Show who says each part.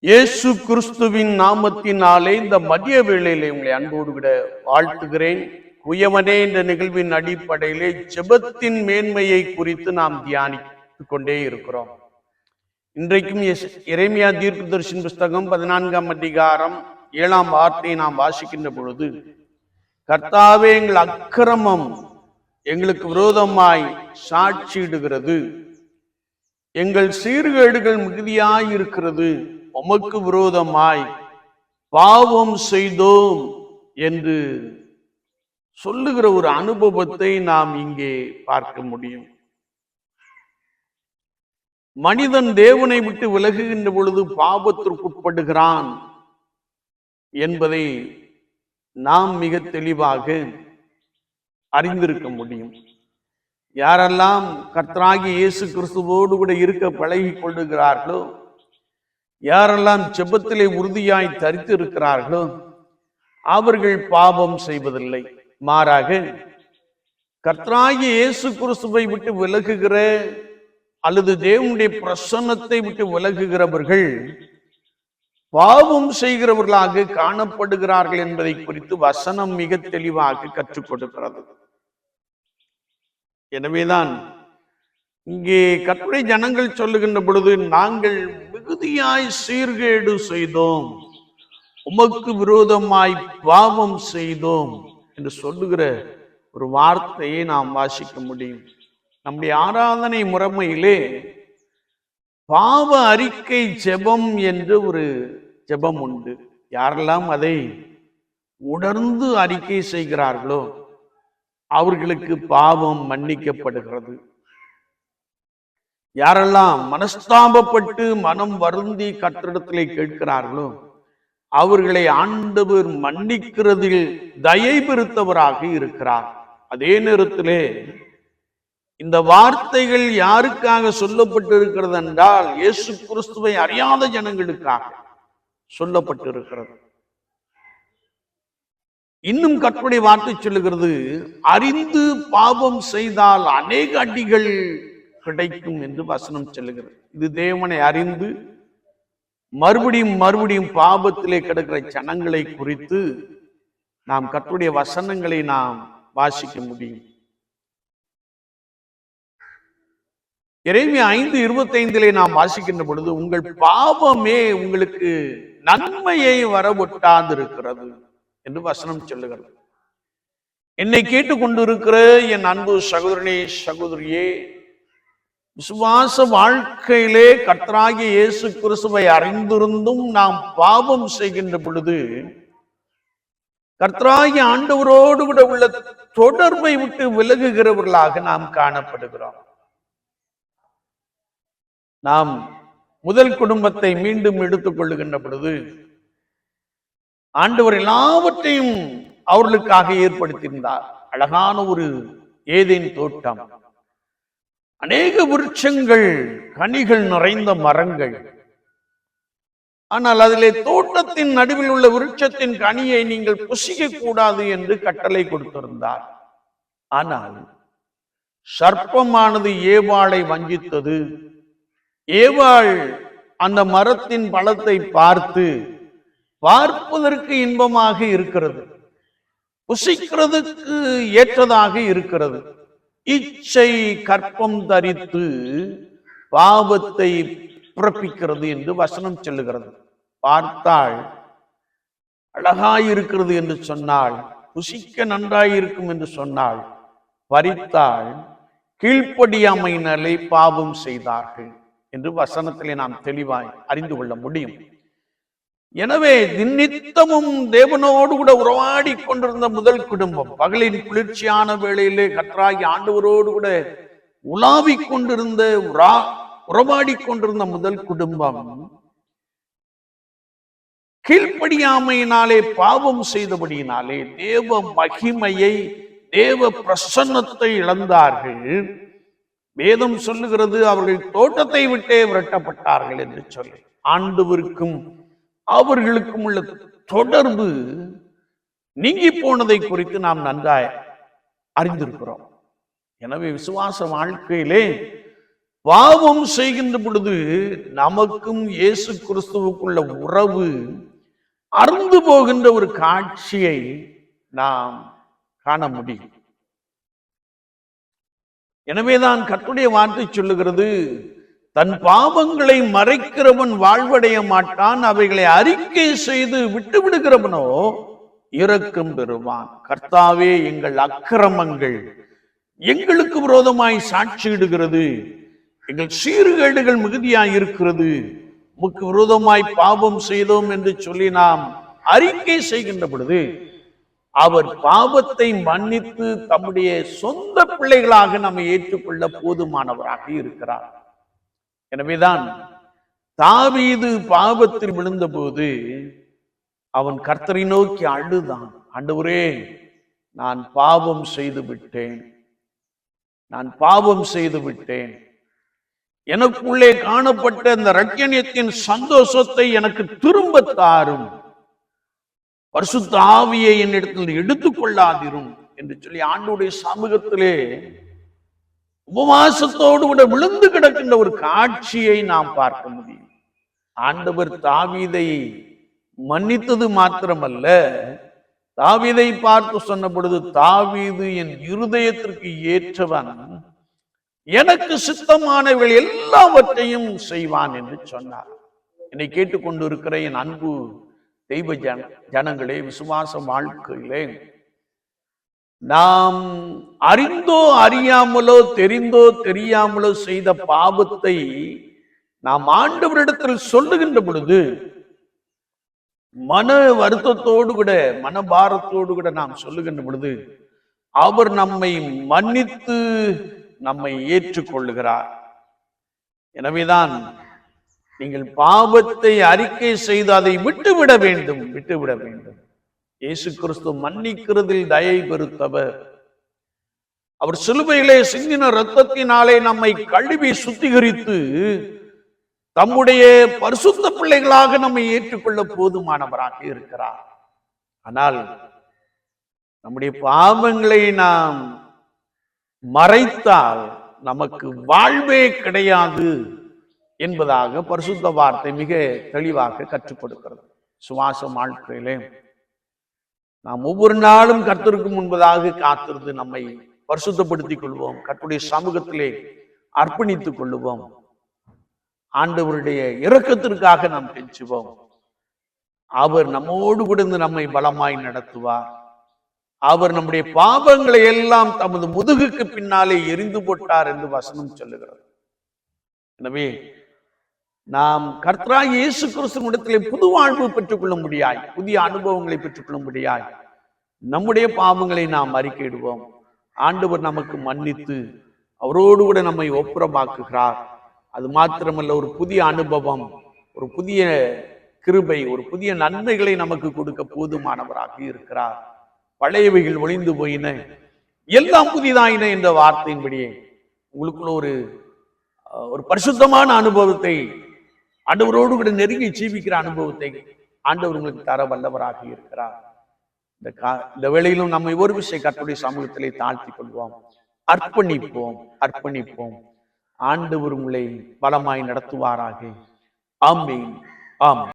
Speaker 1: இயேசு கிறிஸ்துவின் நாமத்தினாலே இந்த மதிய வேளையிலே உங்களை அன்போடு விட வாழ்த்துகிறேன். குயவனே என்ற நிகழ்வின் அடிப்படையிலே ஜெபத்தின் மேன்மையை குறித்து நாம் தியானித்துக் கொண்டே இருக்கிறோம். இன்றைக்கும் எரேமியா தீர்க்கதரிசியின் புஸ்தகம் 14ஆம் அதிகாரம் 7ஆம் வார்த்தையை நாம் வாசிக்கின்ற பொழுது, கர்த்தாவே, எங்கள் அக்கிரமம் எங்களுக்கு விரோதமாய் சாட்சியிடுகிறது, எங்கள் சீர்கேடுகள் மிகுதியாய் இருக்கிறது, உமக்கு விரோதமாய் பாவம் செய்தோம் என்று சொல்லுகிற ஒரு அனுபவத்தை நாம் இங்கே பார்க்க முடியும். மனிதன் தேவனை விட்டு விலகுகின்ற பொழுது பாவத்திற்குட்படுகிறான் என்பதை நாம் மிக தெளிவாக அறிந்திருக்க முடியும். யாரெல்லாம் கர்த்தராகிய இயேசு கிறிஸ்துவோடு கூட இருக்க பழகி கொள்ளுகிறார்களோ, யாரெல்லாம் ஜெபத்திலே உறுதியாய் தரித்து இருக்கிறார்களோ, அவர்கள் பாவம் செய்வதில்லை. மாறாக கர்த்தராகிய இயேசு கிறிஸ்துவை விட்டு விலகுகிற அல்லது தேவனுடைய பிரசன்னத்தை விட்டு விலகுகிறவர்கள் பாவம் செய்கிறவர்களாக காணப்படுகிறார்கள் என்பதை குறித்து வசனம் மிக தெளிவாக கற்றுக் கொடுக்கிறது. எனவேதான் இங்கே கர்த்தருடைய ஜனங்கள் சொல்லுகின்ற பொழுது, நாங்கள் மிகுதியாய் சீர்கேடு செய்தோம், உமக்கு விரோதமாய் பாவம் செய்தோம் என்று சொல்லுகிற ஒரு வார்த்தையை நாம் வாசிக்க முடியும். நம்முடைய ஆராதனை முறைமையிலே பாவ அறிக்கை ஜெபம் என்று ஒரு ஜெபம் உண்டு. யாரெல்லாம் அதை உணர்ந்து அறிக்கை செய்கிறார்களோ அவர்களுக்கு பாவம் மன்னிக்கப்படுகிறது. யாரெல்லாம் மனஸ்தாபப்பட்டு மனம் வருந்தி கர்த்தரிடத்திலே கேட்கிறார்களோ அவர்களை ஆண்டவர் மன்னிக்கிறதில் தயை பெருத்தவராக இருக்கிறார். அதே நேரத்திலே இந்த வார்த்தைகள் யாருக்காக சொல்லப்பட்டிருக்கிறது என்றால், இயேசு கிறிஸ்துவை அறியாத ஜனங்களுக்காக சொல்லப்பட்டிருக்கிறது. இன்னும் கர்த்தருடைய வார்த்தை சொல்லுகிறது, அறிந்து பாவம் செய்தால் அநேக அடிகள் கிடைக்கும் என்று வசனம் சொல்லுகிறது. இது தேவனை அறிந்து மறுபடியும் பாவத்திலே கிடக்கிற ஜனங்களை குறித்து நாம் கர்த்தருடைய வசனங்களை நாம் வாசிக்க முடியும். எரேமியா 5:25 நாம் வாசிக்கின்ற பொழுது, உங்கள் பாவமே உங்களுக்கு நன்மையை வரவொட்டாதிருக்கிறது என்று வசனம் சொல்லுகிறது. என்னை கேட்டுக்கொண்டிருக்கிற என் அன்பு சகோதரனே, சகோதரியே, விசுவாச வாழ்க்கையிலே கர்த்தராகிய இயேசு கிறிஸ்துவை அறிந்திருந்தும் நாம் பாவம் செய்கின்ற பொழுது கர்த்தராகிய ஆண்டவரோடு கூட உள்ள தொடர்பை விட்டு விலகுகிறவர்களாக நாம் காணப்படுகிறோம். நாம் முதல் குடும்பத்தை மீண்டும் எடுத்துக் கொள்ளுகின்ற பொழுது ஆண்டவர் எல்லாவற்றையும் அவர்களுக்காக ஏற்படுத்தியிருந்தார். அழகான ஒரு ஏதேன் தோட்டம், அநேக விருட்சங்கள், கனிகள் நிறைந்த மரங்கள். ஆனால் அதிலே தோட்டத்தின் நடுவில் உள்ள விருட்சத்தின் கனியை நீங்கள் புசிக்க கூடாது என்று கட்டளை கொடுத்திருந்தார். ஆனால் சர்ப்பமானது ஏவாளை வஞ்சித்தது. ஏவாள் அந்த மரத்தின் பழத்தை பார்ப்பதற்கு இன்பமாக இருக்கிறது, புசிக்கிறதுக்கு ஏற்றதாக இருக்கிறது, இச்சை கற்பம் தரித்து பாவத்தை பிறப்பிக்கிறது என்று வசனம் சொல்லுகிறது. பார்த்தாள் அழகாயிருக்கிறது என்று சொன்னாள், புசிக்க நன்றாயிருக்கும் என்று சொன்னாள், பறித்தாள், கீழ்ப்படியாமையினாலே பாவம் செய்தார்கள் என்று வசனத்திலே நாம் தெளிவாய் அறிந்து கொள்ள முடியும். எனவே நித்தமும் தேவனோடு கூட உறவாடி கொண்டிருந்த முதல் குடும்பம், பகலின் குளிர்ச்சியான வேளையிலே கர்த்தராகிய ஆண்டவரோடு கூட உலாவிக் கொண்டிருந்த உறவாடி கொண்டிருந்த முதல் குடும்பம் கீழ்ப்படியாமையினாலே பாவம் செய்தபடியினாலே தேவ மகிமையை, தேவ பிரசன்னத்தை இழந்தார்கள். வேதம் சொல்லுகிறது, அவர்கள் தோட்டத்தை விட்டே விரட்டப்பட்டார்கள் என்று சொல்லி. ஆண்டவருக்கும் அவர்களுக்கும் உள்ள தொடர்பு நீங்கி போனதை குறித்து நாம் நன்றாய் அறிந்திருக்கிறோம். எனவே விசுவாச வாழ்க்கையிலே பாவம் செய்கின்ற பொழுது நமக்கும் இயேசு கிறிஸ்துவுக்குள்ள உறவு அறுந்து போகின்ற ஒரு காட்சியை நாம் காண முடியும். எனவேதான் கர்த்தருடைய வார்த்தை சொல்லுகிறது, தன் பாவங்களை மறைக்கிறவன் வாழ்வடைய மாட்டான், அவைகளை அறிக்கை செய்து விட்டு விடுகிறவனோ இரக்கம் பெறுவான். கர்த்தாவே, எங்கள் அக்கிரமங்கள் எங்களுக்கு விரோதமாய் சாட்சியிடுகிறது, எங்கள் சீர்கேடுகள் மிகுதியாய் இருக்கிறது, உமக்கு விரோதமாய் பாவம் செய்தோம் என்று சொல்லி நாம் அறிக்கை செய்கின்ற பொழுது அவர் பாவத்தை மன்னித்து தம்முடைய சொந்த பிள்ளைகளாக நம்மை ஏற்றுக்கொள்ள போதுமானவராக இருக்கிறார். எனவேதான் தாவீது பாவத்தில் விழுந்த போது அவன் கர்த்தரை நோக்கி அழுதான். ஆண்டவரே, நான் பாவம் செய்து விட்டேன், நான் பாவம் செய்து விட்டேன். எனக்குள்ளே காணப்பட்ட அந்த ரட்சணியத்தின் சந்தோஷத்தை எனக்கு திரும்ப தாரும், பரிசுத்த ஆவியை என்னிடத்தில் எடுத்துக் கொள்ளாதிரும் என்று சொல்லி ஆண்டவருடைய சமூகத்திலே உபவாசத்தோடு கூட விழுந்து கிடக்கின்ற ஒரு காட்சியை நாம் பார்க்க முடியும். ஆண்டவர் தாவீதை மன்னித்தது மாத்திரமல்ல, தாவீதை பார்த்து சொன்ன பொழுது, தாவீது என் இருதயத்திற்கு ஏற்றவன், எனக்கு சித்தமானவர்கள் எல்லாவற்றையும் செய்வான் என்று சொன்னார். என்னை கேட்டுக்கொண்டு இருக்கிற என் அன்பு தெய்வ ஜனங்களே, விசுவாச வாழ்க்கையிலே நாம் அறிந்தோ அறியாமலோ தெரிந்தோ தெரியாமலோ செய்த பாவத்தை நாம் ஆண்டவரிடத்தில் சொல்லுகின்ற பொழுது மன வருத்தத்தோடு கூட, மனபாரத்தோடு கூட நாம் சொல்லுகின்ற பொழுது அவர் நம்மை மன்னித்து நம்மை ஏற்றுக்கொள்ளுகிறார். எனவேதான் நீங்கள் பாவத்தை அறிக்கை செய்து அதை விட்டுவிட வேண்டும், விட்டுவிட வேண்டும். இயேசு கிறிஸ்து மன்னிக்கிறதில் தயை பெருத்தவர். அவர் சிலுவையிலே சிந்தின இரத்தத்தினாலே நம்மை கழுவி சுத்திகரித்து தம்முடைய பரிசுத்த பிள்ளைகளாக நம்மை ஏற்றுக்கொள்ள போதுமானவராக இருக்கிறார். ஆனால் நம்முடைய பாவங்களை நாம் மறைத்தால் நமக்கு வாழ்வே கிடையாது என்பதாக பரிசுத்த வார்த்தை மிக தெளிவாக கற்றுக் கொடுக்கிறது. சுவாச வாழ்க்கையிலே நாம் ஒவ்வொரு நாளும் கர்த்தருக்கு முன்பதாக காத்திருந்து நம்மை பரிசுத்தப்படுத்திக் கொள்வோம், கர்த்தருடைய சமூகத்திலே அர்ப்பணித்துக் கொள்ளுவோம், ஆண்டவருடைய இரக்கத்திற்காக நாம் கெஞ்சுவோம். அவர் நம்மோடு கூட நம்மை பலமாய் நடத்துவார். அவர் நம்முடைய பாவங்களை எல்லாம் தமது முதுகுக்கு பின்னாலே எரிந்து போட்டார் என்று வசனம் சொல்லுகிறது. எனவே நாம் கர்த்தராகிய இயேசு கிறிஸ்துவிடத்திலே புது வாழ்வு பெற்றுக் கொள்ள முடியாய், புதிய அனுபவங்களை பெற்றுக்கொள்ள முடியாய், நம்முடைய பாவங்களை நாம் அறிக்கையிடுவோம். ஆண்டவர் நமக்கு மன்னித்து அவரோடு கூட நம்மை ஒப்புரமாக்குகிறார். அது மாத்திரமல்ல, ஒரு புதிய அனுபவம், ஒரு புதிய கிருபை, ஒரு புதிய நன்மைகளை நமக்கு கொடுக்க போதுமானவராக இருக்கிறார். பழையவைகள் ஒளிந்து போயின, எல்லாம் புதிதாயின என்ற வார்த்தையின்படியே உங்களுக்குள்ள ஒரு பரிசுத்தமான அனுபவத்தை, ஆண்டவரோடு கூட நெருங்கி ஜீவிக்கிற அனுபவத்தை ஆண்டவர் உங்களுக்கு தர வல்லவராக இருக்கிறார். இந்த வேளையிலும் நம்மை ஒரு விஷயம் கர்த்தருடைய சமூகத்திலே தாழ்த்திக் கொள்வோம், அர்ப்பணிப்போம், அர்ப்பணிப்போம். ஆண்டவர் உங்களை பலமாய் நடத்துவாராக. ஆமென், ஆமென்.